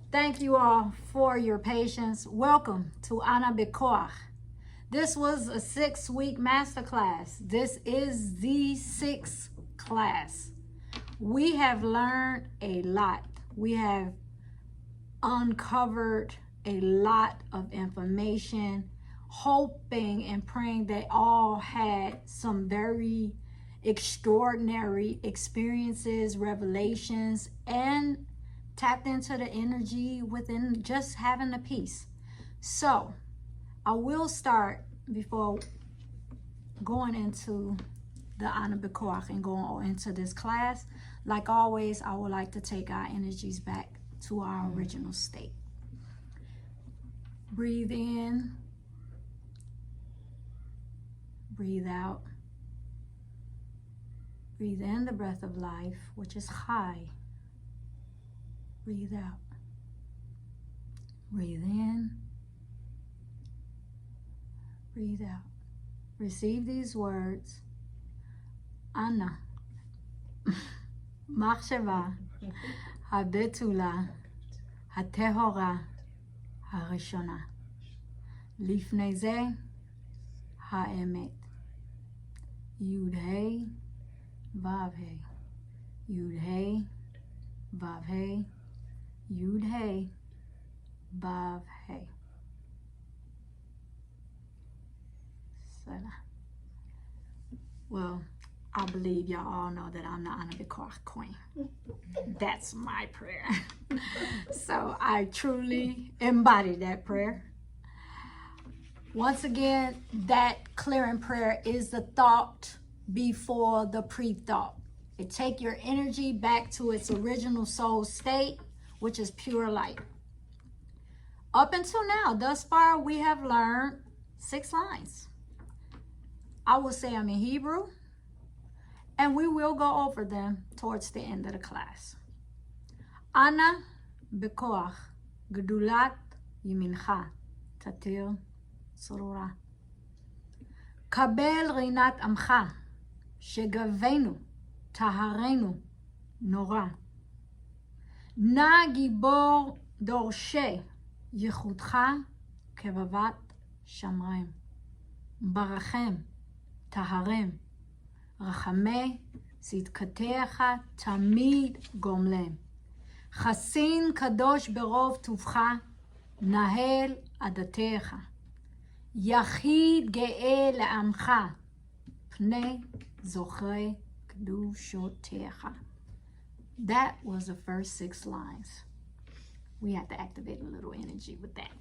Thank you all for your patience. Welcome to Beco'ach. This was a 6-week masterclass. This is the 6th class. We have learned a lot. We have uncovered a lot of information, hoping and praying that all had some very extraordinary experiences, revelations, and tapped into the energy within just having a peace. So I will start before going into the Beco'ach and going into this class. Like always, I would like to take our energies back to our original state. Breathe in, breathe out. Breathe in the breath of life, which is high. Breathe out. Breathe in. Breathe out. Receive these words. Ana. Machshava. Habetula. Hatehora. Harishona. Lifnei ze. Haemet. Yud Hey. Vav Hey. Yud Hey. Vav Hey. Yud Hey, Vav Hey. Well, I believe y'all all know that I'm the Beco'ach queen. That's my prayer. So I truly embody that prayer. Once again, that clearing prayer is the thought before the pre-thought. It takes your energy back to its original soul state, which is pure light. Up until now, thus far, we have learned 6 lines. I will say them in Hebrew, and we will go over them towards the end of the class. Ana Beco'ach, Gedulat Yimincha, Tatir Sorora. Kabel Rinat Amcha, Shegavenu, Taharenu, Nora. נא גיבור דורשי ייחודך כבבת שמיים. ברחם, טהרם, רחמי צדקתך תמיד גומלם. חסין קדוש ברוב טובך, נהל עדתך. יחיד גאה לעמך, פני זוכרי קדושותיך. That was the first 6 lines. We have to activate a little energy with that.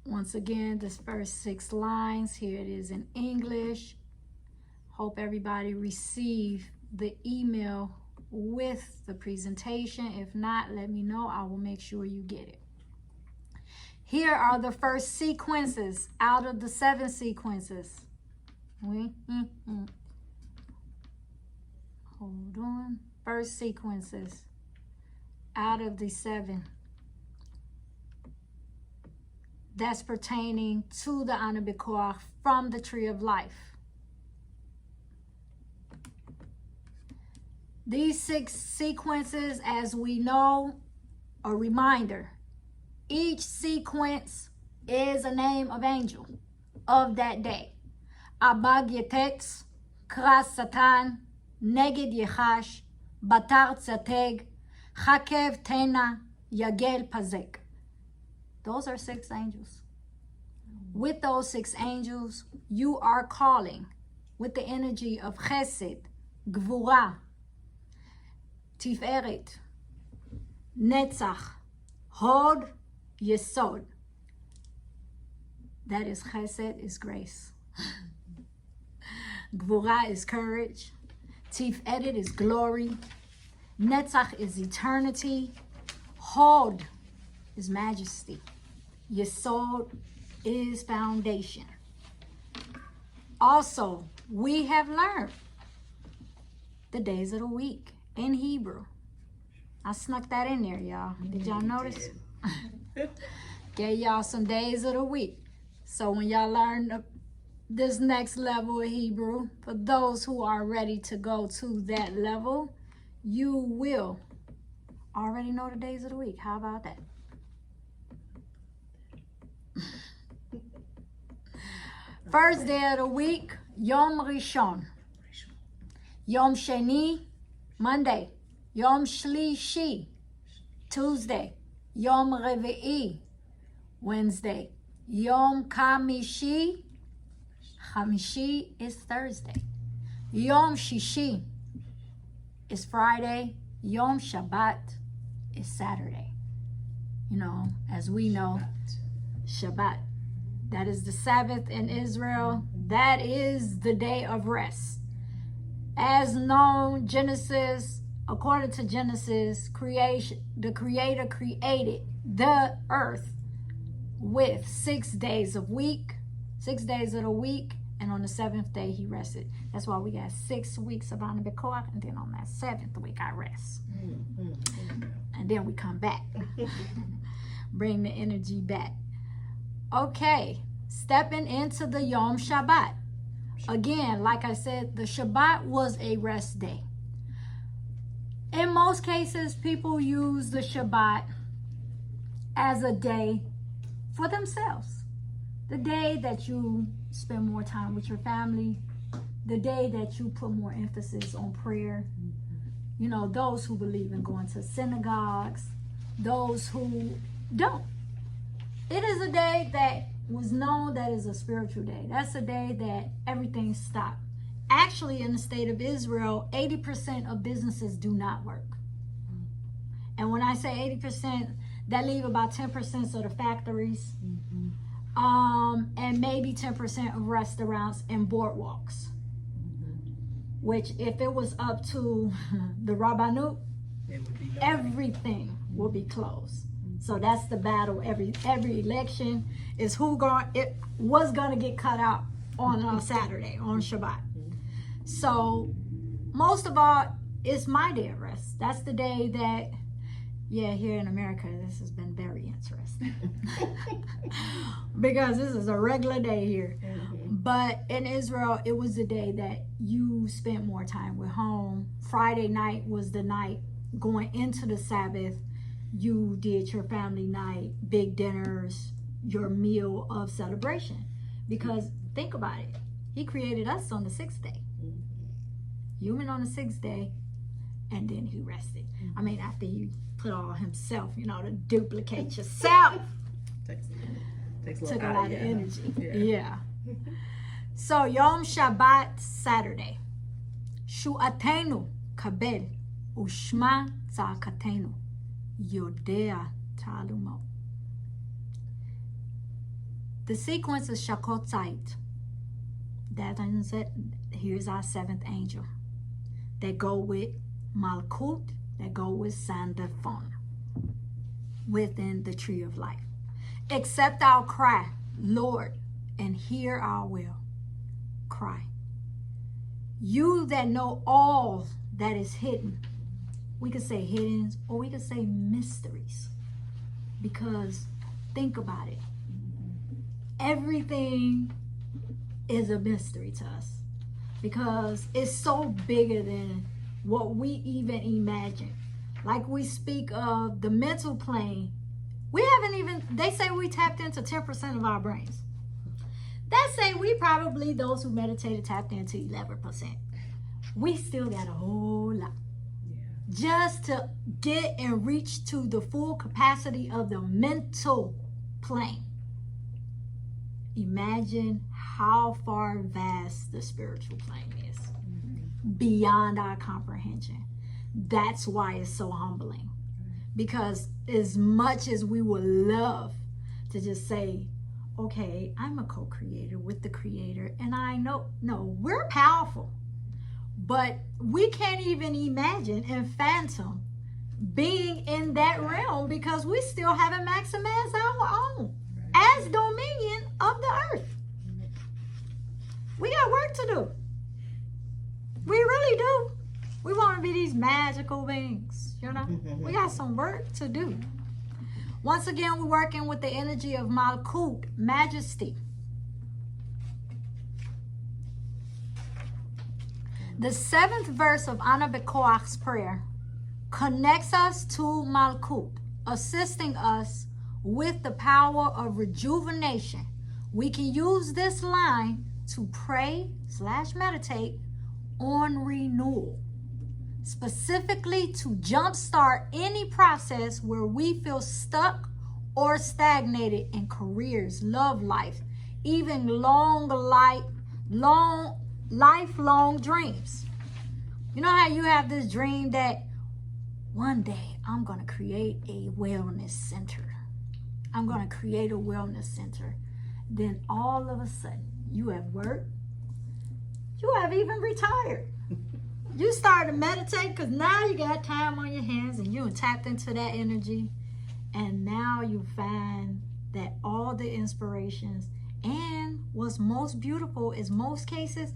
Once again, this first 6 lines, here it is in English. Hope everybody received the email with the presentation. If not, let me know. I will make sure you get it. Here are the first sequences out of the 7 sequences. Hold on. First sequences out of the 7 that's pertaining to the Beco'ach from the Tree of Life. These 6 sequences, as we know, a reminder. Each sequence is a name of angel of that day. Abag Yetetz, Kras Satan, Neged Yechash, Batar Tzateg, Chakev Tena, Yagel Pazek. Those are 6 angels. With those 6 angels, you are calling with the energy of Chesed, Gvura, Tiferet, Netzach, Hod, Yesod. That is Chesed, is grace. Gvura is courage. Tiferet is glory. Netzach is eternity. Hod is majesty. Yesod is foundation. Also, we have learned the days of the week in Hebrew. I snuck that in there, y'all. Did y'all notice? Gave y'all some days of the week. So when y'all learn this next level of Hebrew, for those who are ready to go to that level, you will already know the days of the week. How about that? First day of the week, Yom Rishon. Yom Sheni, Monday. Yom Shlishi, Tuesday. Yom Revi'i, Wednesday. Yom Khamishi, Khamishi is Thursday. Yom Shishi is Friday. Yom Shabbat is Saturday. You know, as we know, Shabbat. That is the Sabbath in Israel. That is the day of rest. As known, Genesis, according to Genesis, creation, the Creator created the earth with 6 days of week, 6 days of the week, and on the 7th day he rested. That's why we got 6 weeks of on the Beco'ach, and then on that 7th week I rest. And then we come back. Bring the energy back. Okay, stepping into the Yom Shabbat. Again, like I said, the Shabbat was a rest day. In most cases, people use the Shabbat as a day for themselves. The day that you spend more time with your family, the day that you put more emphasis on prayer. You know, those who believe in going to synagogues, those who don't. It is a day that was known that is a spiritual day. That's a day that everything stopped. Actually, in the state of Israel, 80% of businesses do not work. And when I say 80%, that leave about 10% of the factories, and maybe 10% of restaurants and boardwalks. Which, if it was up to the Rabbanut, everything will be closed. So that's the battle. Every election is was gonna get cut out on Saturday, on Shabbat. So most of all, it's my day of rest. That's the day that, yeah, here in America, this has been very interesting. Because this is a regular day here. But in Israel, it was the day that you spent more time with home. Friday night was the night going into the Sabbath. You did your family night, big dinners, your meal of celebration. Because think about it. He created us on the 6th day. Human on the 6th day, and then he rested. I mean, after he put all himself, you know, to duplicate yourself. Took a lot of energy. Yeah. So Yom Shabbat, Saturday. Shu'atenu kabel ushma tza'akatenu yodea ta'alumo. The sequence is Shakot Tzait. That means that here's our 7th angel. They go with Malkut, that go with Sandafon within the tree of life. Accept our cry, Lord, and hear our will. Cry. You that know all that is hidden. We could say hidden, or we could say mysteries. Because think about it. Everything is a mystery to us. Because it's so bigger than what we even imagine. Like we speak of the mental plane. We haven't even, they say we tapped into 10% of our brains. That say we probably, those who meditated, tapped into 11%. We still got a whole lot. Just to get and reach to the full capacity of the mental plane. Imagine how far vast the spiritual plane is. Beyond our comprehension. That's why it's so humbling. Because as much as we would love to just say, okay, I'm a co-creator with the creator, and I know, no, we're powerful. But we can't even imagine and fathom being in that realm because we still haven't maximized our own as dominion of the earth. We got work to do. We really do. We want to be these magical beings, you know? We got some work to do. Once again, we're working with the energy of Malkut, majesty. The 7th verse of Ana Beco'ach's prayer connects us to Malkut, assisting us with the power of rejuvenation. We can use this line to pray/meditate on renewal, specifically to jumpstart any process where we feel stuck or stagnated in careers, love life, even lifelong dreams. You know how you have this dream that one day I'm going to create a wellness center. I'm going to create a wellness center. Then all of a sudden, you have worked. You have even retired. You start to meditate because now you got time on your hands and you tapped into that energy. And now you find that all the inspirations, and what's most beautiful is most cases,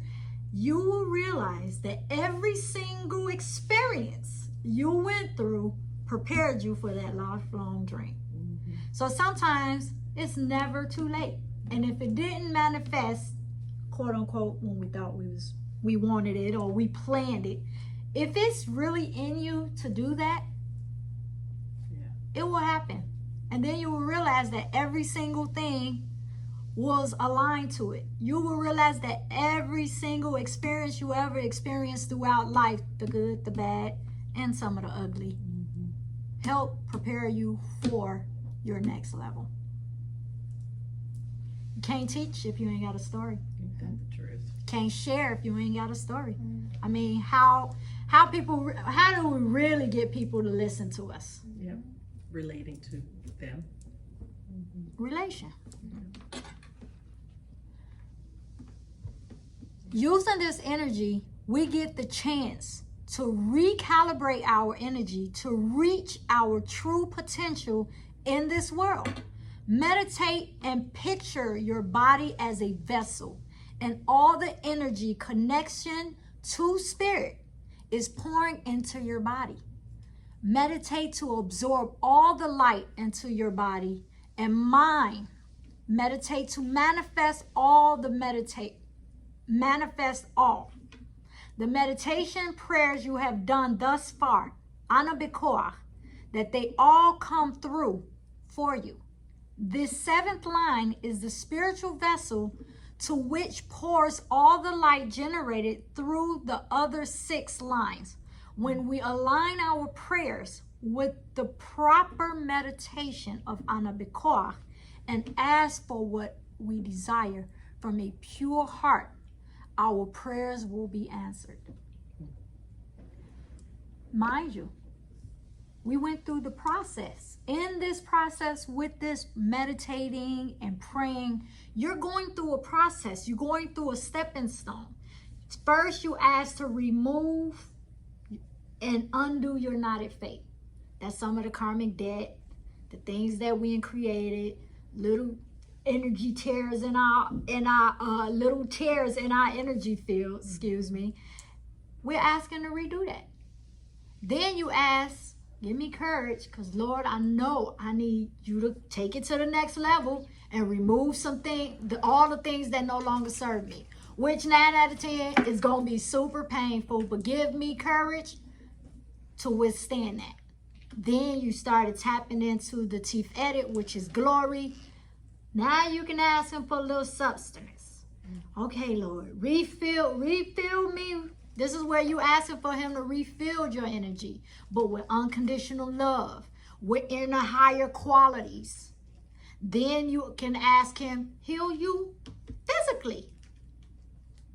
you will realize that every single experience you went through prepared you for that lifelong dream. Mm-hmm. So sometimes it's never too late. And if it didn't manifest, quote unquote, when we thought we wanted it or we planned it, if it's really in you to do that, it will happen. And then you will realize that every single thing was aligned to it. You will realize that every single experience you ever experienced throughout life, the good, the bad, and some of the ugly, help prepare you for your next level. You can't teach if you ain't got a story. Can't share if you ain't got a story. I mean, how do we really get people to listen to us? Yeah, relating to them. Relation. Using this energy, we get the chance to recalibrate our energy to reach our true potential in this world. Meditate and picture your body as a vessel, and all the energy connection to spirit is pouring into your body. Meditate to absorb all the light into your body and mind. Meditate to manifest all. The meditation prayers you have done thus far, Ana Beco'ach, that they all come through for you. This seventh line is the spiritual vessel to which pours all the light generated through the other 6 lines. When we align our prayers with the proper meditation of Ana Beco'ach and ask for what we desire from a pure heart, our prayers will be answered. Mind you, we went through the process. In this process, with this meditating and praying, you're going through a process. You're going through a stepping stone. First, you ask to remove and undo your knotted fate. That's some of the karmic debt, the things that we created, little energy tears in our little tears in our energy field, we're asking to redo that. Then you ask, give me courage, because Lord, I know I need you to take it to the next level and remove all the things that no longer serve me, which 9 out of 10 is going to be super painful, but give me courage to withstand that. Then you started tapping into the teeth edit, which is glory. Now you can ask him for a little substance. Okay, Lord, refill me. This is where you asking for him to refill your energy, but with unconditional love, with inner higher qualities. Then you can ask him, heal you physically.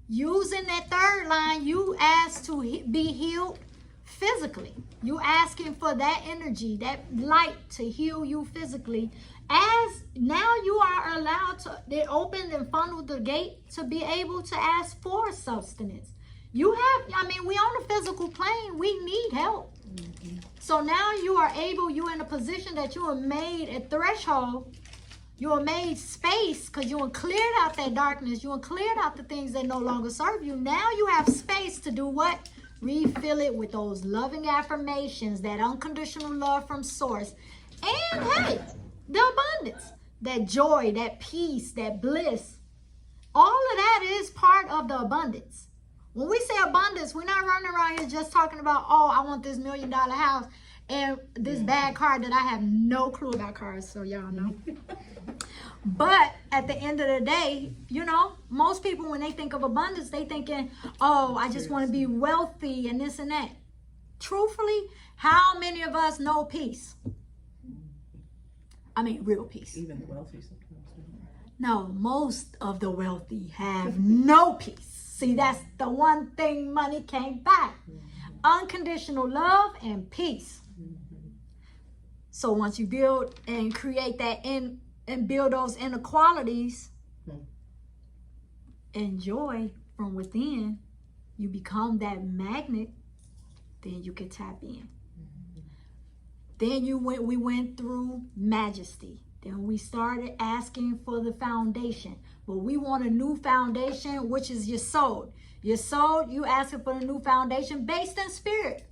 Using that 3rd line, you ask to be healed physically. You asking for that energy, that light to heal you physically. As now you are allowed to, they opened and funneled the gate to be able to ask for sustenance. We on a physical plane, we need help. Mm-hmm. So now you are able, you're in a position that you are made a threshold, you are made space, because you have cleared out that darkness, you have cleared out the things that no longer serve you. Now you have space to do what? Refill it with those loving affirmations, that unconditional love from source. And hey, the abundance, that joy, that peace, that bliss. All of that is part of the abundance. When we say abundance, we're not running around here just talking about, oh, I want this $1 million house and this bad car that I have no clue about cars, so y'all know. But at the end of the day, you know, most people, when they think of abundance, they thinking, oh, I just want to be wealthy and this and that. Truthfully, how many of us know peace? I mean, real peace. Even the wealthy sometimes don't. No, most of the wealthy have no peace. See, that's the one thing money can't buy. Unconditional love and peace. So once you build and create that and build those inequalities and joy from within, you become that magnet, then you can tap in. Then we went through majesty. Then we started asking for the foundation. But we want a new foundation, which is your soul. Your soul, you asking for a new foundation based in spirit,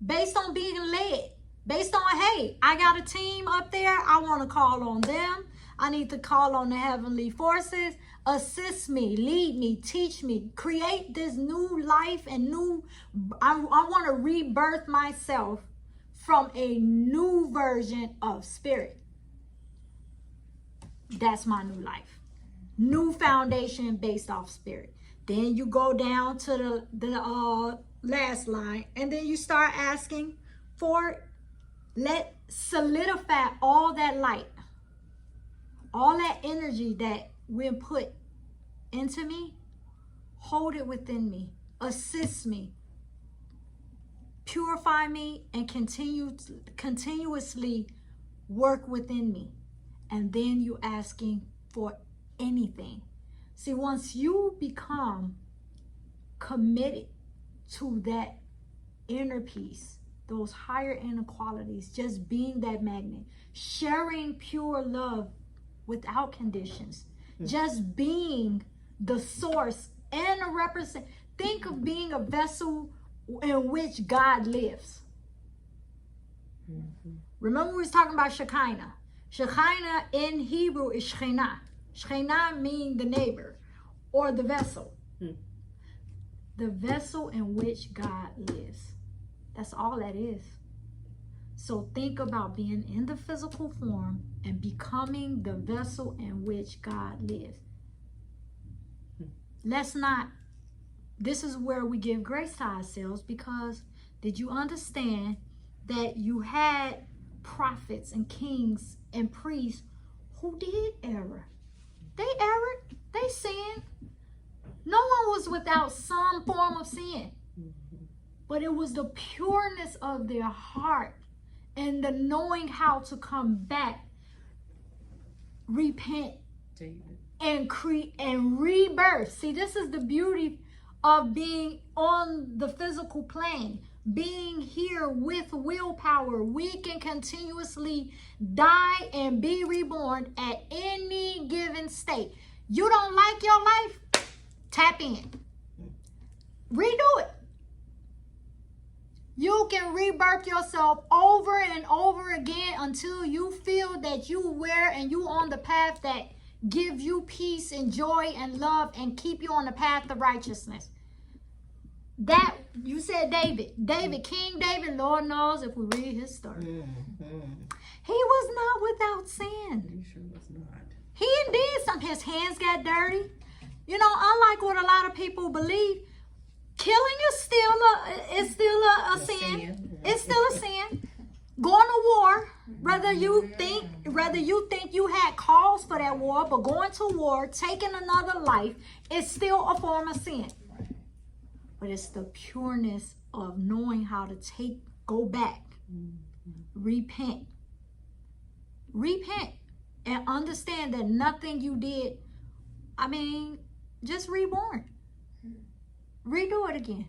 based on being led, based on, hey, I got a team up there. I want to call on them. I need to call on the heavenly forces. Assist me, lead me, teach me, create this new life and I want to rebirth myself from a new version of spirit. That's my new life. New foundation based off spirit. Then you go down to the last line, and then you start asking for, let solidify all that light, all that energy that we put into me, hold it within me, assist me, purify me, and continuously work within me. And then you asking for anything. See, once you become committed to that inner peace, those higher inner qualities, just being that magnet, sharing pure love without conditions, just being the source and a represent. Think of being a vessel in which God lives. Remember we was talking about Shekinah. Shekinah in Hebrew is Shekhinah. Shekhinah means the neighbor or the vessel. The vessel in which God lives. That's all that is. So think about being in the physical form and becoming the vessel in which God lives. Let's not, this is where we give grace to ourselves, because did you understand that you had prophets and kings and priests who did error? They erred, they sinned. No one was without some form of sin. But it was the pureness of their heart and the knowing how to come back, repent, and create and rebirth. See, this is the beauty of being on the physical plane. Being here with willpower, we can continuously die and be reborn at any given state. You don't like your life? Tap in. Redo it. You can rebirth yourself over and over again until you feel that you on the path that give you peace and joy and love and keep you on the path of righteousness. That, you said David, King David, Lord knows if we read his story. He was not without sin. He sure was not. He did something. His hands got dirty. You know, unlike what a lot of people believe, killing is still a sin. It's still a sin. Going to war, whether you think you had cause for that war, but going to war, taking another life, is still a form of sin. But it's the pureness of knowing how to go back, repent, and understand that nothing you did, just reborn. Redo it again.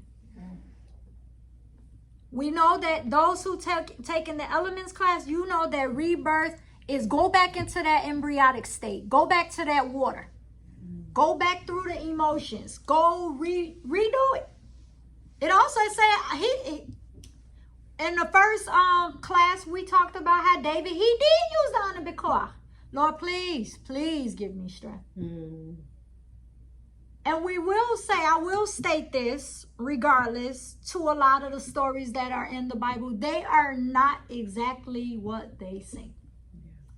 We know that those who taken the elements class, you know that rebirth is go back into that embryonic state. Go back to that water. Go back through the emotions. Go redo it. It also said in the first class we talked about how David, he did use the honor Beco'ach. Lord, please give me strength. And we will say, I will state this, regardless, to a lot of the stories that are in the Bible, they are not exactly what they seem.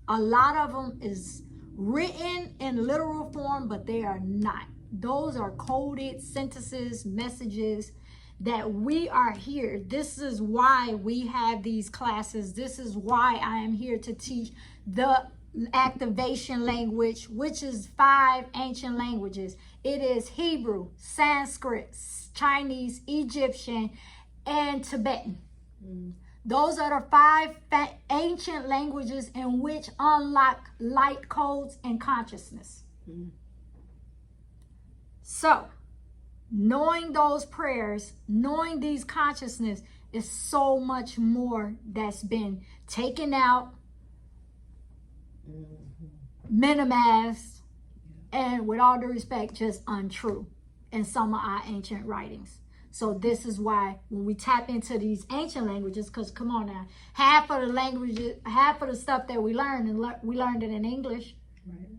A lot of them is written in literal form, but they are not. Those are coded sentences, messages that we are here. This is why we have these classes. This is why I am here to teach the activation language, which is 5 ancient languages. It is Hebrew, Sanskrit, Chinese, Egyptian, and Tibetan. Those are the 5 ancient languages in which unlock light codes and consciousness. So, knowing those prayers, knowing these consciousness is so much more that's been taken out, minimized, and with all due respect, just untrue in some of our ancient writings. So this is why when we tap into these ancient languages, because come on now, half of the languages, half of the stuff that we learned, and we learned it in English. Right.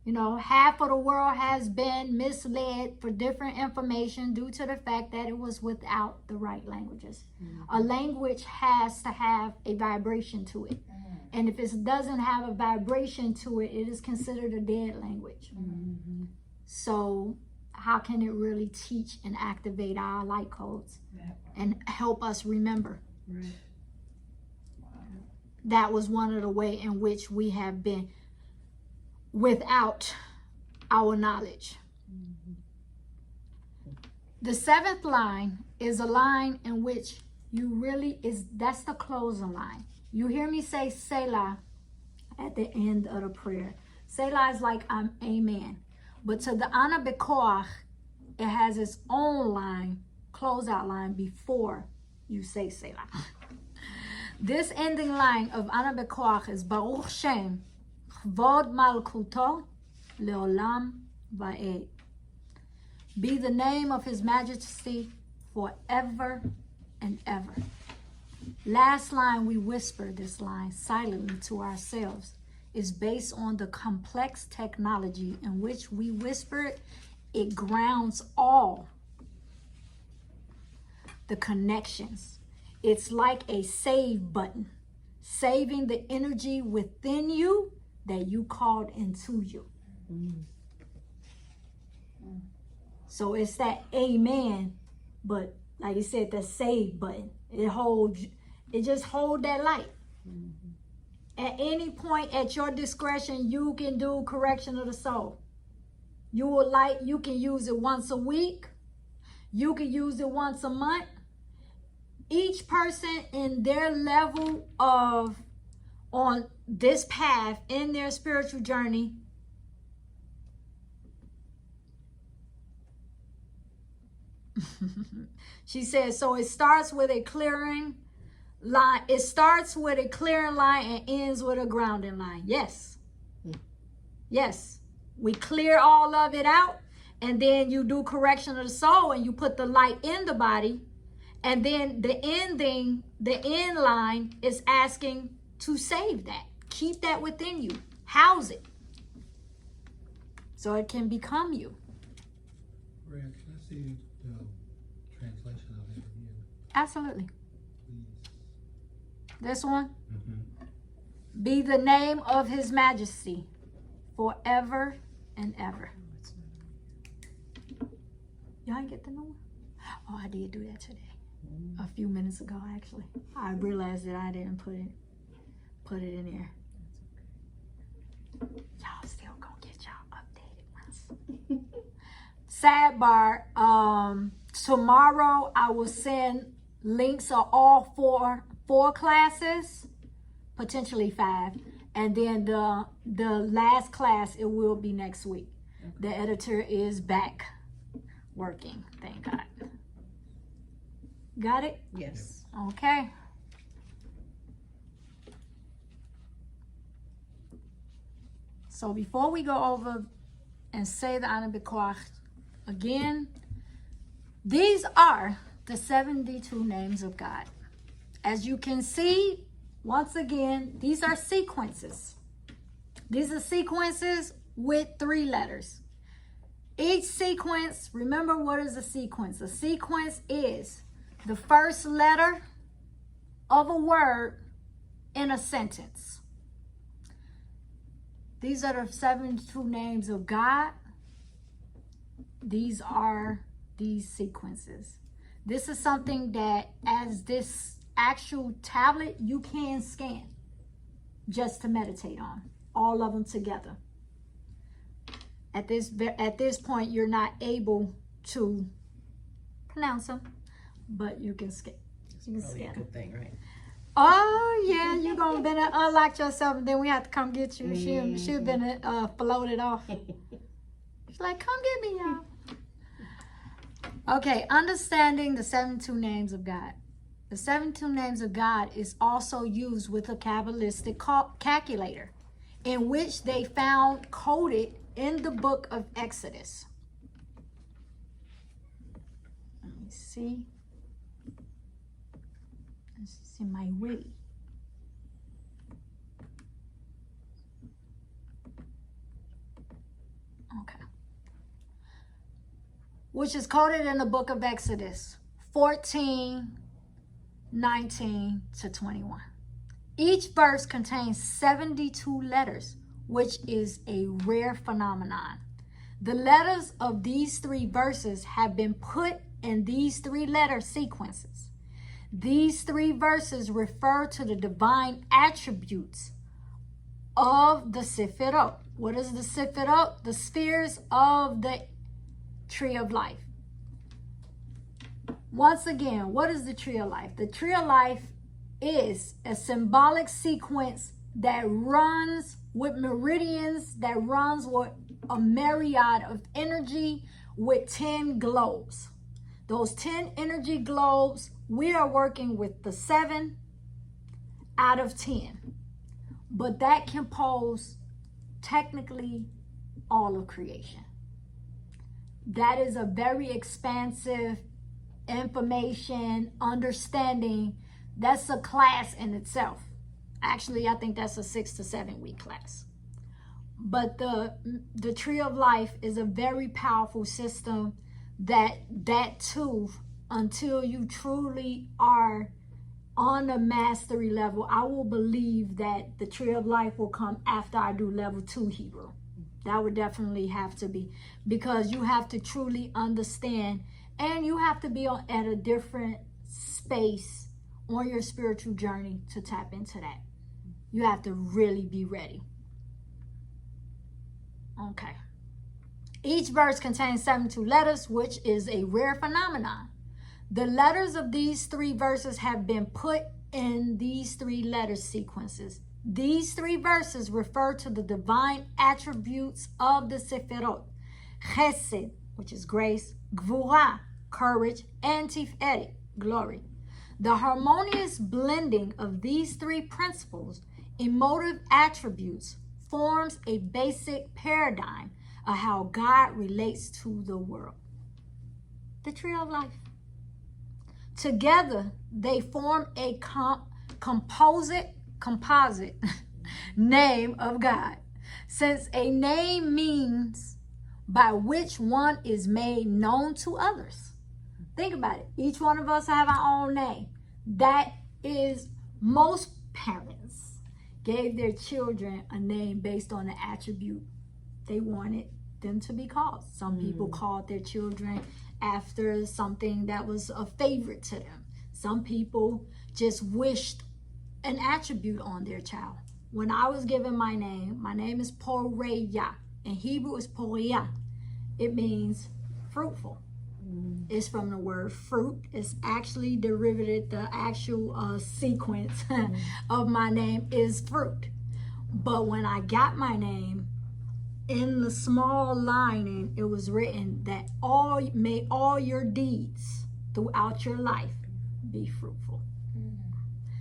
You know, half of the world has been misled for different information due to the fact that it was without the right languages. A language has to have a vibration to it. And if it doesn't have a vibration to it, it is considered a dead language. So how can it really teach and activate our light codes and help us remember? Right. That was one of the ways in which we have been without our knowledge. The 7th line is a line in which you really that's the closing line. You hear me say Selah at the end of the prayer. Selah is like amen. But to the Ana Beco'ach, it has its own line, closeout line before you say Selah. This ending line of Ana Beco'ach is Baruch Shem, Chvod Malkuto, Leolam Va'ed. Be the name of his majesty forever and ever. Last line, we whisper this line silently to ourselves, is based on the complex technology in which we whisper it. It grounds all the connections. It's like a save button, saving the energy within you that you called into you. So it's that amen, but like you said, the save button. It just hold that light. At any point at your discretion, you can do correction of the soul. You can use it once a week. You can use it once a month. Each person in their level of on this path in their spiritual journey she says, so it starts with a clearing line. It starts with a clearing line and ends with a grounding line. Yes. Yes. We clear all of it out, and then you do correction of the soul and you put the light in the body. And then the end line is asking to save that. Keep that within you. House it. So it can become you. Rhea, can I see the translation of it again? Absolutely. Please. This one? Be the name of his majesty forever and ever. Y'all ain't get the new one? Oh, I did do that today. A few minutes ago, actually. I realized that I didn't put it in there. Y'all still gonna get y'all updated ones. Sidebar, tomorrow I will send links of all four classes, potentially 5. And then the last class, it will be next week. Okay. The editor is back working, thank God. Got it? Yes. Okay. So before we go over and say the Ana Beco'ach again, these are the 72 names of God. As you can see, once again, these are sequences. These are sequences with 3 letters. Each sequence, remember what is a sequence? A sequence is the first letter of a word in a sentence. These are the 72 names of God. These are these sequences. This is something that, as this actual tablet, you can scan just to meditate on, all of them together. At this point, you're not able to pronounce them, but you can scan. You can Probably a scan. good thing, right? Oh yeah, you're gonna better unlock yourself, and then we have to come get you. She'll been floated off. She's like, come get me, y'all. Okay, understanding the 72 names of God. The 72 names of God is also used with a Kabbalistic calculator, in which they found coded in the book of Exodus. Let me see. This is in my wiki. Okay. Which is coded in the book of Exodus 14:19 to 21. Each verse contains 72 letters, which is a rare phenomenon. The letters of these 3 verses have been put in these 3 letter sequences. These 3 verses refer to the divine attributes of the Sefirot. What is the Sefirot? The spheres of the tree of life. Once again, what is the tree of life? The tree of life is a symbolic sequence that runs with meridians, that runs with a myriad of energy with 10 globes. Those 10 energy globes, we are working with the 7 out of 10. But that composes technically all of creation. That is a very expansive information, understanding. That's a class in itself. Actually, I think that's a 6 to 7 week class. But the tree of life is a very powerful system that too, until you truly are on a mastery level, I will believe that the tree of life will come after I do level 2 Hebrew. That would definitely have to be, because you have to truly understand, and you have to be at a different space on your spiritual journey to tap into that. You have to really be ready. Okay. Each verse contains 72 letters, which is a rare phenomenon. The letters of these 3 verses have been put in these 3 letter sequences. These 3 verses refer to the divine attributes of the Sefirot. Chesed, which is grace, Gvura, courage, and Tiferet, glory. The harmonious blending of these 3 principles, emotive attributes, forms a basic paradigm of how God relates to the world. The tree of life. Together, they form a composite name of God. Since a name means by which one is made known to others. Think about it. Each one of us have our own name. That is, most parents gave their children a name based on the attribute they wanted them to be called. Some people called their children after something that was a favorite to them. Some people just wished an attribute on their child. When I was given my name is Poreya. In Hebrew, it's Poreya. It means fruitful. It's from the word fruit. It's actually derivative. The actual sequence of my name is fruit. But when I got my name, in the small lining, it was written that may all your deeds throughout your life be fruitful.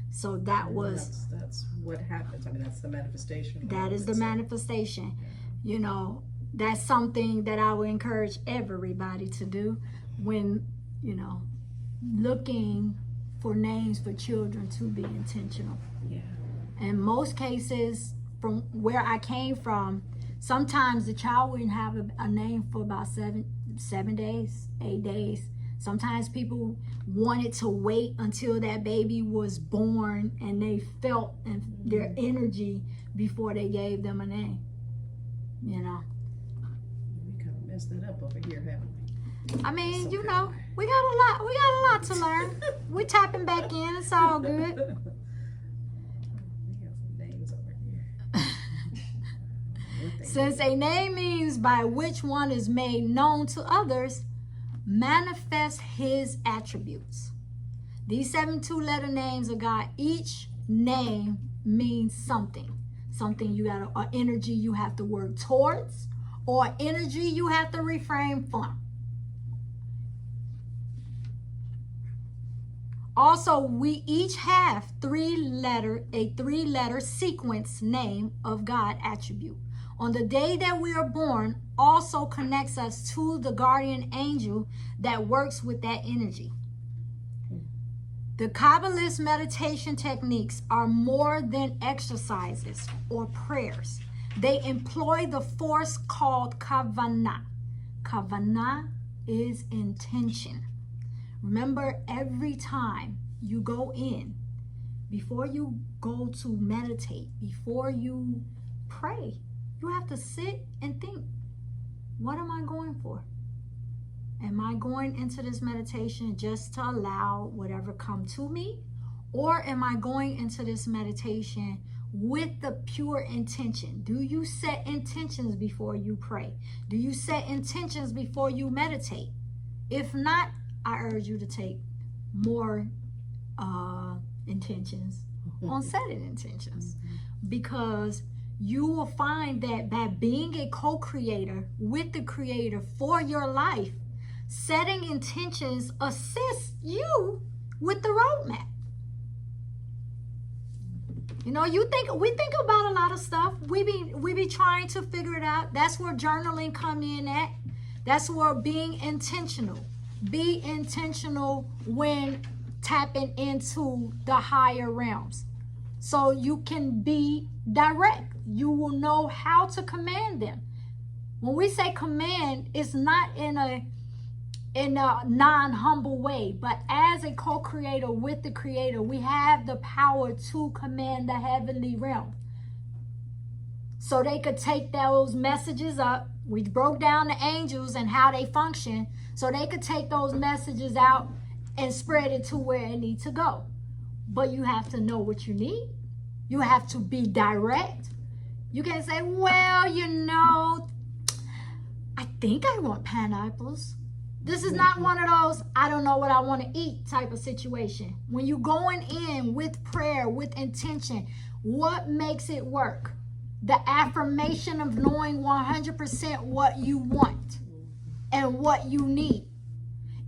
So that was that's what happens. I mean, that's the manifestation. That is the manifestation. You know, that's something that I would encourage everybody to do when, you know, looking for names for children, to be intentional. Yeah. In most cases, from where I came from, Sometimes the child wouldn't have a name for about 7 days, 8 days. Sometimes people wanted to wait until that baby was born and they felt their energy before they gave them a name. You know. We kind of messed that up over here, haven't we? I mean, It's you okay. know, we got a lot to learn. We're tapping back in. It's all good. We got some names over here. What they Since a name means by which one is made known to others, manifest his attributes. These 72 letter names of God, each name means something. Something you got or energy you have to work towards, or energy you have to refrain from. Also, we each have a three-letter sequence name of God attribute. On the day that we are born also connects us to the guardian angel that works with that energy. The Kabbalist meditation techniques are more than exercises or prayers. They employ the force called kavanah. Kavanah is intention. Remember, every time you go in, before you go to meditate, before you pray, you have to sit and think, what am I going for? Am I going into this meditation just to allow whatever come to me? Or am I going into this meditation with the pure intention? Do you set intentions before you pray? Do you set intentions before you meditate? If not, I urge you to take more intentions on setting intentions, because you will find that by being a co-creator with the creator for your life, setting intentions assists you with the roadmap. You know, we think about a lot of stuff. We be trying to figure it out. That's where journaling come in at. That's where being intentional. Be intentional when tapping into the higher realms, so you can be direct. You will know how to command them. When we say command, it's not in a non-humble way, but as a co-creator with the creator, we have the power to command the heavenly realm. So they could take those messages up. We broke down the angels and how they function, so they could take those messages out and spread it to where it needs to go. But you have to know what you need. You have to be direct. You can't say, well, you know, I think I want pineapples. This is not one of those, I don't know what I want to eat type of situation. When you're going in with prayer, with intention, what makes it work? The affirmation of knowing 100% what you want and what you need.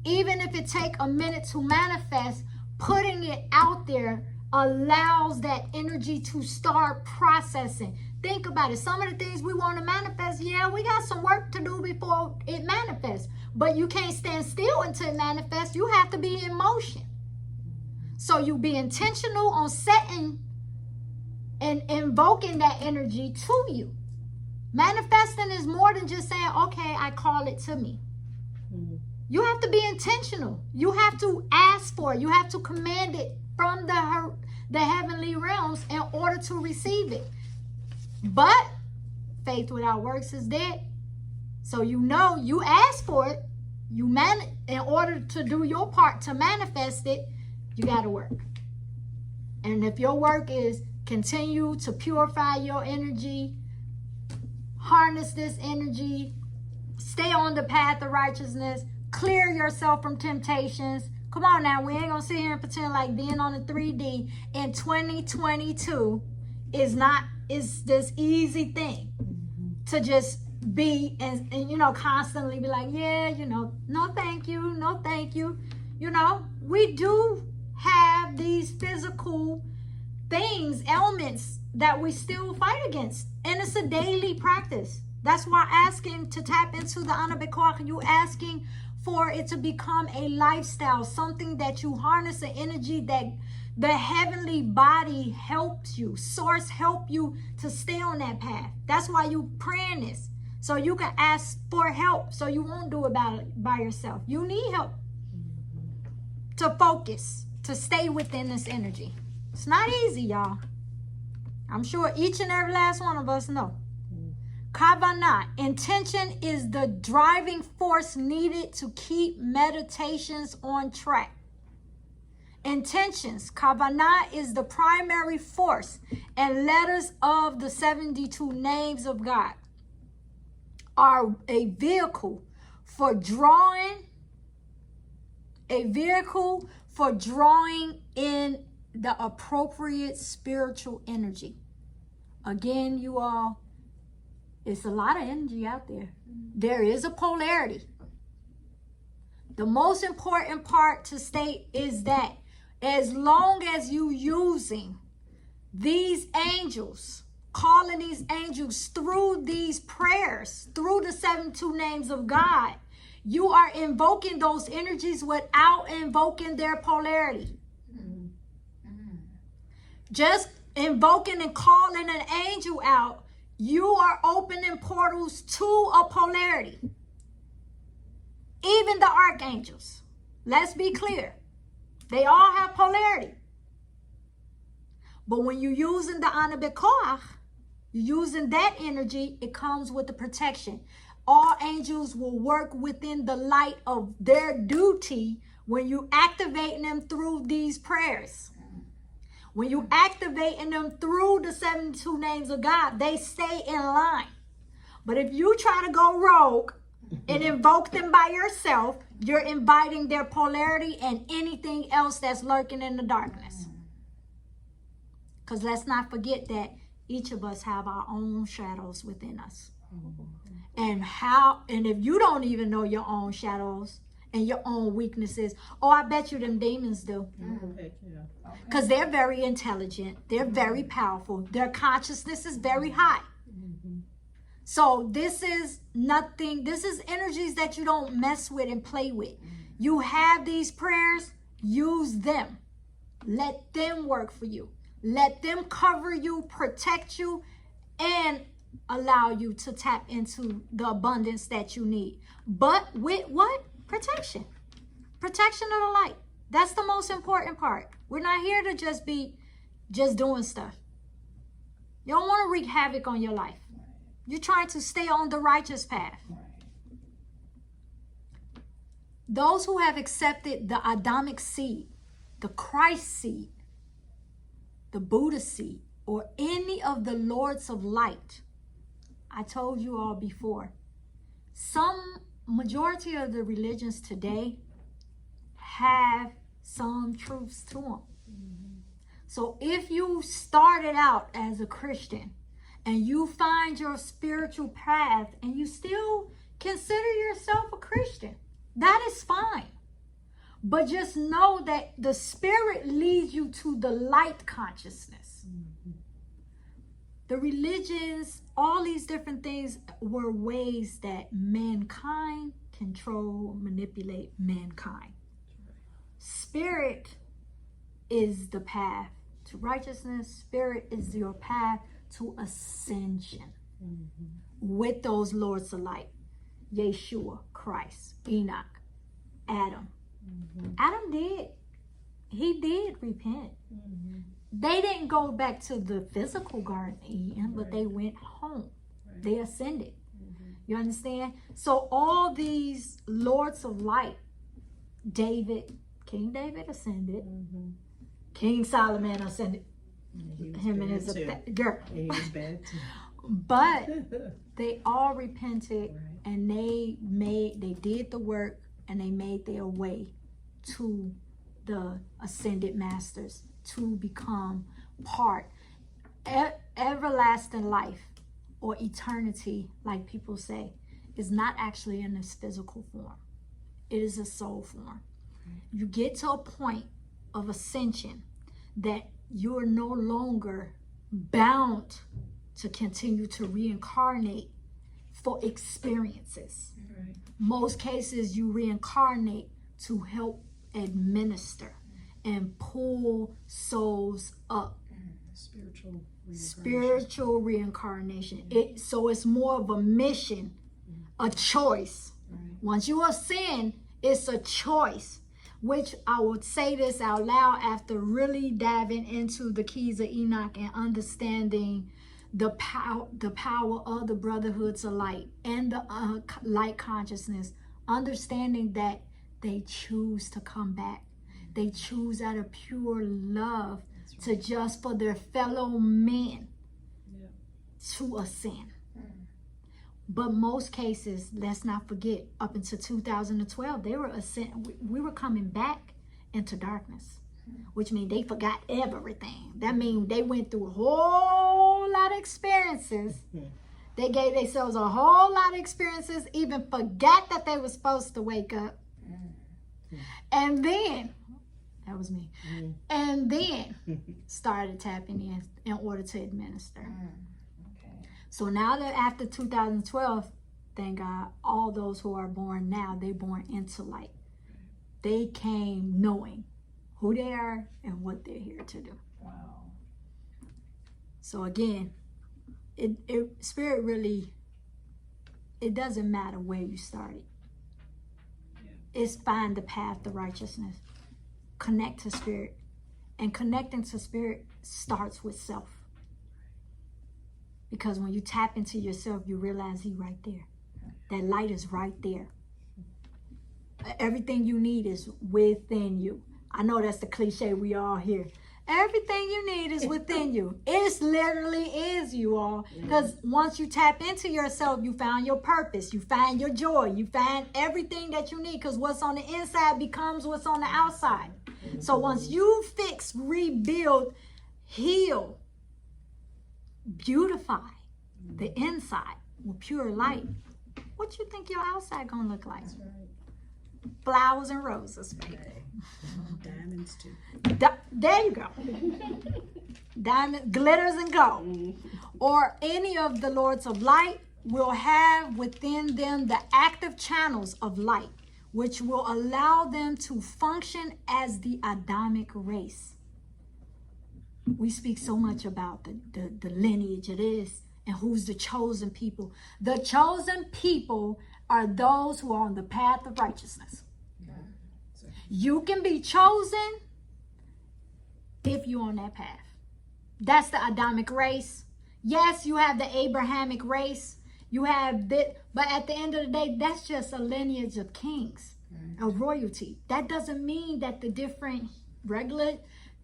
Even if it take a minute to manifest, putting it out there allows that energy to start processing. Think about it. Some of the things we want to manifest, yeah, we got some work to do before it manifests. But you can't stand still until it manifests. You have to be in motion. So you be intentional on setting and invoking that energy to you. Manifesting is more than just saying, okay, I call it to me. You have to be intentional. You have to ask for it. You have to command it from the heavenly realms in order to receive it. But faith without works is dead. So you know, you ask for it. In order to do your part to manifest it, you got to work. And if your work is continue to purify your energy, harness this energy, stay on the path of righteousness, clear yourself from temptations. Come on now, we ain't gonna sit here and pretend like being on the 3D in 2022 is this easy thing to just be and you know, constantly be like, yeah, you know, no thank you, no thank you. You know, we do have these physical things, elements that we still fight against, and it's a daily practice. That's why asking to tap into the Beco'ach, you asking for it to become a lifestyle, something that you harness, an energy The heavenly body helps you. Source help you to stay on that path. That's why you praying this. So you can ask for help. So you won't do it by yourself. You need help to focus, to stay within this energy. It's not easy, y'all. I'm sure each and every last one of us know. Kavanah, intention is the driving force needed to keep meditations on track. Intentions, Kavanah is the primary force and letters of the 72 names of God are a vehicle for drawing in the appropriate spiritual energy. Again, you all, it's a lot of energy out there. There is a polarity. The most important part to state is that as long as you using these angels, calling these angels through these prayers, through the 72 names of God, you are invoking those energies without invoking their polarity. Just invoking and calling an angel out, you are opening portals to a polarity. Even the archangels, let's be clear, they all have polarity. But when you're using the Beco'ach, you're using that energy, it comes with the protection. All angels will work within the light of their duty when you activating them through these prayers. When you activating them through the 72 names of God, they stay in line. But if you try to go rogue and invoke them by yourself, you're inviting their polarity and anything else that's lurking in the darkness. Because let's not forget that each of us have our own shadows within us. And if you don't even know your own shadows and your own weaknesses, oh, I bet you them demons do. Because they're very intelligent. They're very powerful. Their consciousness is very high. So this is nothing. This is energies that you don't mess with and play with. You have these prayers, use them. Let them work for you. Let them cover you, protect you, and allow you to tap into the abundance that you need. But with what? Protection. Protection of the light. That's the most important part. We're not here to just be doing stuff. You don't want to wreak havoc on your life. You're trying to stay on the righteous path. Those who have accepted the Adamic seed, the Christ seed, the Buddha seed, or any of the Lords of Light, I told you all before, majority of the religions today have some truths to them. So if you started out as a Christian and you find your spiritual path and you still consider yourself a Christian, that is fine. But just know that the Spirit leads you to the light consciousness. The religions, all these different things were ways that mankind control, manipulate mankind. Spirit is the path to righteousness. Spirit is your path to ascension with those Lords of Light. Yeshua, Christ, Enoch, Adam. Adam did. He did repent. They didn't go back to the physical Garden of Eden, but they went home. They ascended. You understand? So all these Lords of Light, King David ascended. King Solomon ascended. Him and his girl. He was bad too. But they all repented and they did the work and they made their way to the ascended masters to become part. Everlasting life or eternity, like people say, is not actually in this physical form. It is a soul form. You get to a point of ascension that you are no longer bound to continue to reincarnate for experiences. Most cases you reincarnate to help administer and pull souls up. Spiritual Reincarnation. So it's more of a mission, a choice. Once you ascend, it's a choice. Which I would say this out loud after really diving into the keys of Enoch and understanding the power of the brotherhoods of light and the light consciousness, understanding that they choose to come back. They choose out of pure love to just for their fellow men to ascend. But most cases, let's not forget, up until 2012, they were we were coming back into darkness, which means they forgot everything. That means they went through a whole lot of experiences. They gave themselves a whole lot of experiences, even forgot that they were supposed to wake up. And then, that was me, and then started tapping in order to administer. So now that after 2012, thank God, all those who are born now, they born into light. They came knowing who they are and what they're here to do. Wow. So again, spirit really, it doesn't matter where you started. It's find the path to righteousness. Connect to spirit. And connecting to spirit starts with self. Because when you tap into yourself, you realize he's right there. That light is right there. Everything you need is within you. I know that's the cliche we all hear. Everything you need is within you. It literally is, you all. Because once you tap into yourself, you found your purpose. You find your joy. You find everything that you need. Because what's on the inside becomes what's on the outside. So once you fix, rebuild, heal, beautify the inside with pure light, what you think your outside gonna look like? That's right. Flowers and roses, baby. Diamonds too. There you go. Diamond, glitters and gold. Or any of the lords of light will have within them the active channels of light, which will allow them to function as the Adamic race. We speak so much about the lineage it is and who's the chosen people. The chosen people are those who are on the path of righteousness. You can be chosen if you're on that path. That's the Adamic race. Yes, you have the Abrahamic race. You have that, but at the end of the day, that's just a lineage of kings, of royalty. That doesn't mean that the different regular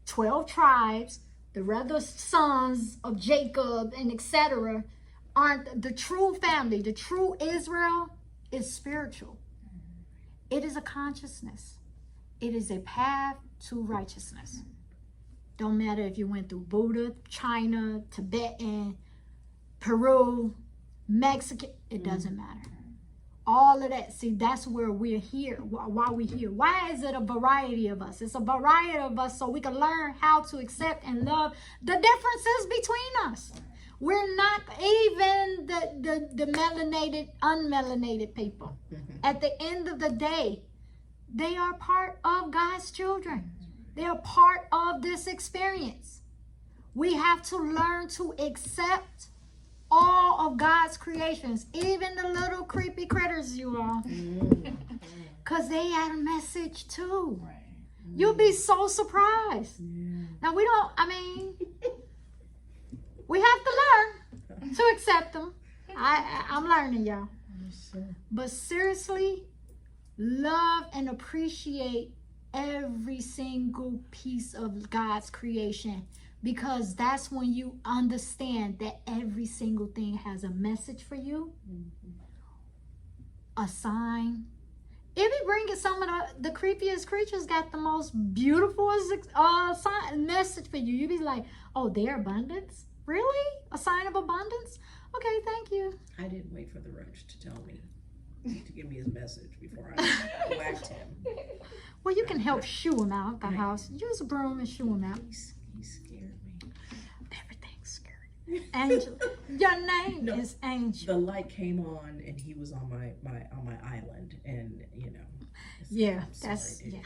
12 tribes, the other sons of Jacob and etc. aren't the true family. The true Israel is spiritual. It is a consciousness. It is a path to righteousness. Don't matter if you went through Buddha, China, Tibetan, Peru, Mexican, it doesn't matter. All of that. See, that's where we're here. Why we're here. Why is it a variety of us? It's a variety of us so we can learn how to accept and love the differences between us. We're not even the melanated, unmelanated people. At the end of the day, they are part of God's children. They are part of this experience. We have to learn to accept all of God's creations, even the little creepy critters, you all. Because they had a message too. You'll be so surprised. Now we have to learn to accept them. I'm learning, y'all. But seriously, love and appreciate every single piece of God's creation, because that's when you understand that every single thing has a message for you, a sign. If you bring it, some of the creepiest creatures got the most beautiful message for you. You'd be like, oh, their abundance? Really? A sign of abundance? Okay, thank you. I didn't wait for the roach to tell me, to give me his message before I whacked him. Well, you can help shoo him out the house. Use a broom and shoo him out. He scared me. Everything's scary. Angel. Your name is Angel. The light came on and he was on my island, and you know. Yeah, I'm sorry,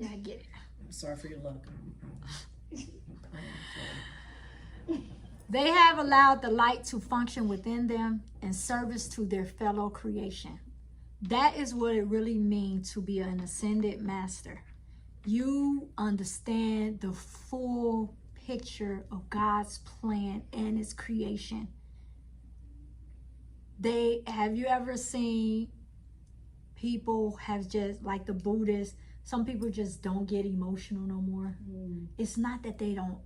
I get it. I'm sorry for your luck. I'm praying for They have allowed the light to function within them in service to their fellow creation. That is what it really means to be an ascended master. You understand the full picture of God's plan and His creation. Have you ever seen people have just, like the Buddhists, some people just don't get emotional no more. It's not that they don't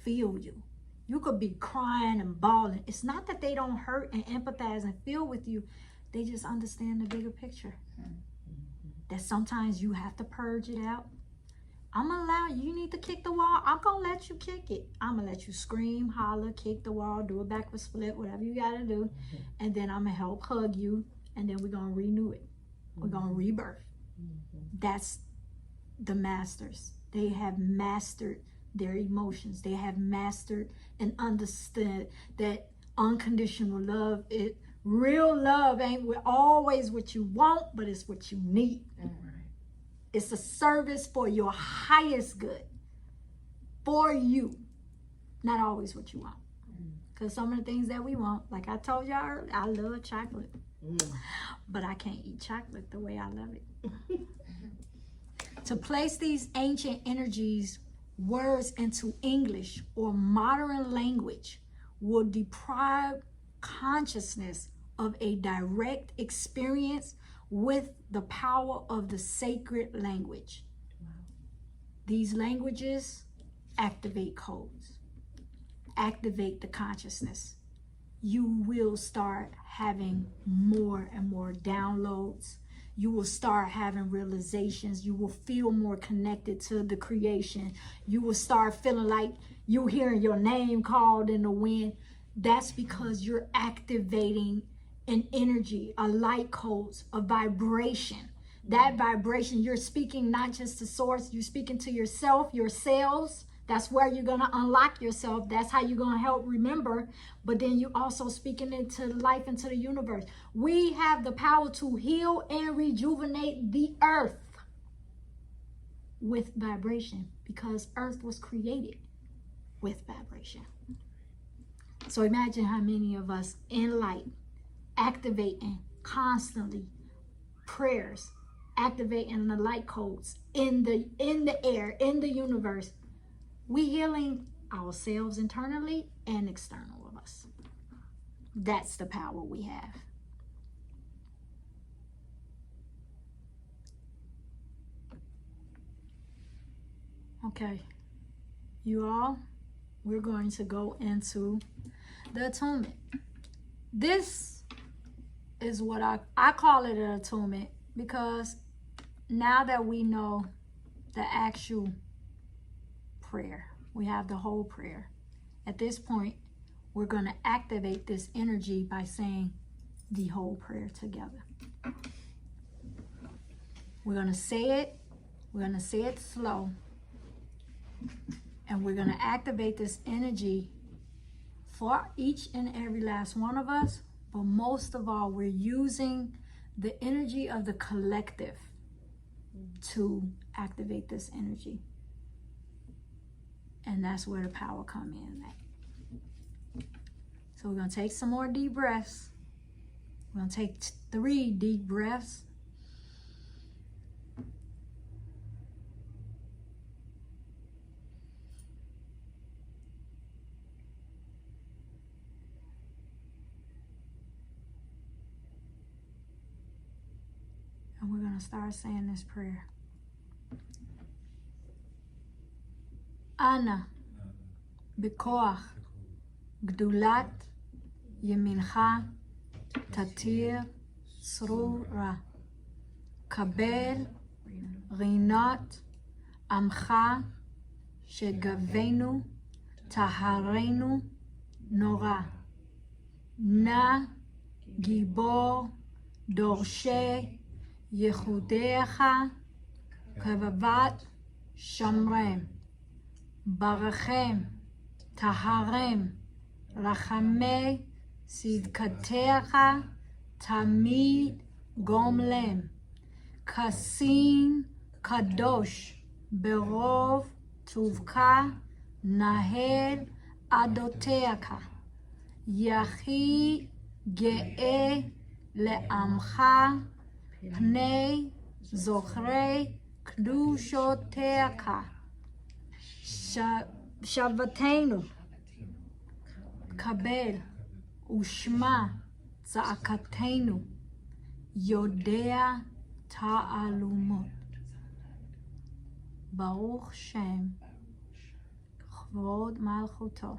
feel you. You could be crying and bawling. It's not that they don't hurt and empathize and feel with you. They just understand the bigger picture. That sometimes you have to purge it out. I'm gonna allow you need to kick the wall. I'm gonna let you kick it. I'm gonna let you scream, holler, kick the wall, do a backward split, whatever you gotta do. And then I'm gonna help hug you. And then we're gonna renew it. We're gonna rebirth. That's the masters. They have mastered their emotions. They have mastered and understood that unconditional love, real love ain't always what you want, but it's what you need. It's a service for your highest good, for you, not always what you want. Because some of the things that we want, like I told y'all earlier, I love chocolate, but I can't eat chocolate the way I love it. To place these ancient energies, words into English or modern language will deprive consciousness of a direct experience with the power of the sacred language. These languages activate codes, activate the consciousness. You will start having more and more downloads. You will start having realizations. You will feel more connected to the creation. You will start feeling like you're hearing your name called in the wind. That's because you're activating an energy, a light codes, a vibration. That vibration, you're speaking not just to source, you're speaking to yourself, your cells. That's where you're going to unlock yourself. That's how you're going to help remember. But then you also speaking into life, into the universe. We have the power to heal and rejuvenate the earth with vibration, because earth was created with vibration. So imagine how many of us in light, activating constantly prayers, activating the light codes in the air, in the universe. We healing ourselves internally and external of us. That's the power we have. Okay, you all, we're going to go into the atonement. This is what I call it an atonement, because now that we know the actual prayer, we have the whole prayer. At this point, we're going to activate this energy by saying the whole prayer together. We're going to say it. We're going to say it slow. And we're going to activate this energy for each and every last one of us. But most of all, we're using the energy of the collective to activate this energy. And that's where the power comes in at. So we're going to take some more deep breaths. We're going to take 3 deep breaths. And we're going to start saying this prayer. Ana, Beco'ach, Gdulat, Yemincha, Tatir, Srura, Kabel, Rinat, Amcha, Shegavenu, Taharenu, Nora, Na, Gibor, Dorshe, Yehudecha, Kavavat, Shamrem, Barachem, Taharem, Rachame, Sidkatecha, Tamid, Gomlem, Kasim, Kadosh, ברוב טובך נהל עדותיך, יחי גאה לעמך פני זוכרי קדושותיך. שבתנו קבל ושמע צעקתנו, יודע תעלומות. ברוך שם כבוד מלכותו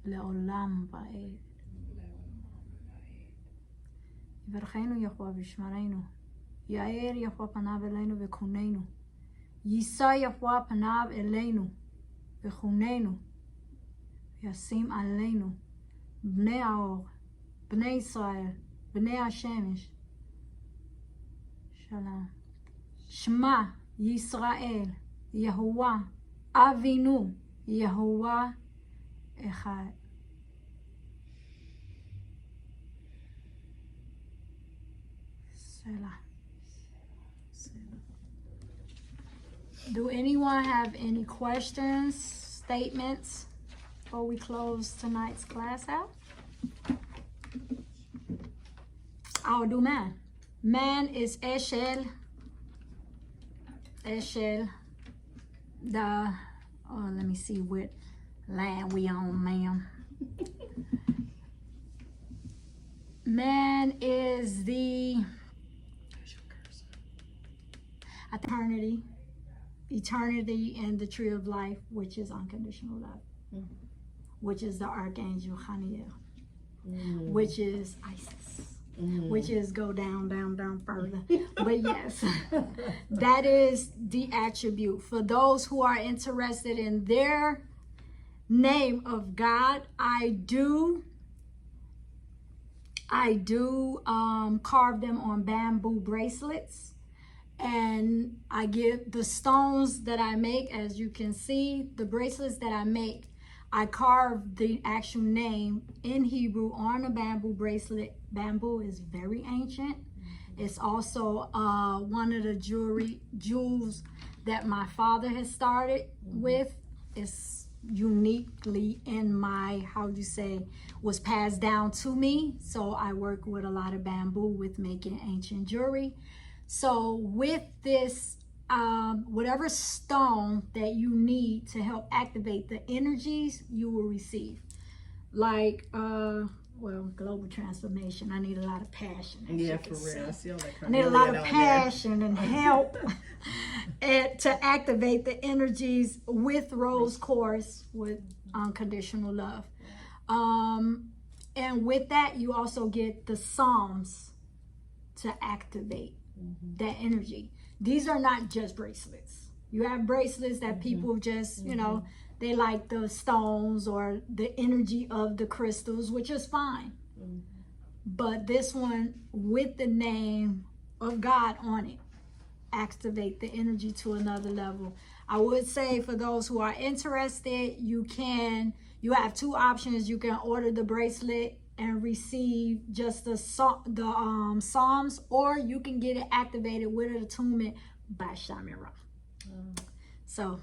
לעולם ועד. יברכנו יחוה וישמרנו, יאר יחוה פניו אלינו וקוננו, יישא יחוה פניו אלינו וחוננו, ישים עלינו בני האור, בני ישראל, בני השמש. שלום. שמע ישראל, יהוה אבינו, יהוה אחד. Selah. Do anyone have any questions, statements before we close tonight's class out? I'll do man. Man is Eshel. Eshel. Let me see what land we on, ma'am. Man is the eternity in the tree of life, which is unconditional love, which is the archangel Haniel, which is Isis, which is go down, down, down further. But yes, that is the attribute. For those who are interested in their name of God, I do carve them on bamboo bracelets, and I give the stones that I make, as you can see, the bracelets that I make, I carve the actual name in Hebrew on a bamboo bracelet. Bamboo is very ancient. It's also one of the jewels that my father has started with. It's uniquely in my, was passed down to me. So I work with a lot of bamboo with making ancient jewelry. So with this, whatever stone that you need to help activate the energies, you will receive. Like, global transformation. I need a lot of passion. Yeah, for real. I need a lot of passion and help to activate the energies with Rose Course with unconditional love. And with that, you also get the Psalms to activate that energy. These are not just bracelets. You have bracelets that people just, they like the stones or the energy of the crystals, which is fine. But this one with the name of God on it, activate the energy to another level. I would say for those who are interested, you have two options. You can order the bracelet and receive just the Psalms, or you can get it activated with an Atonement by Shamira. So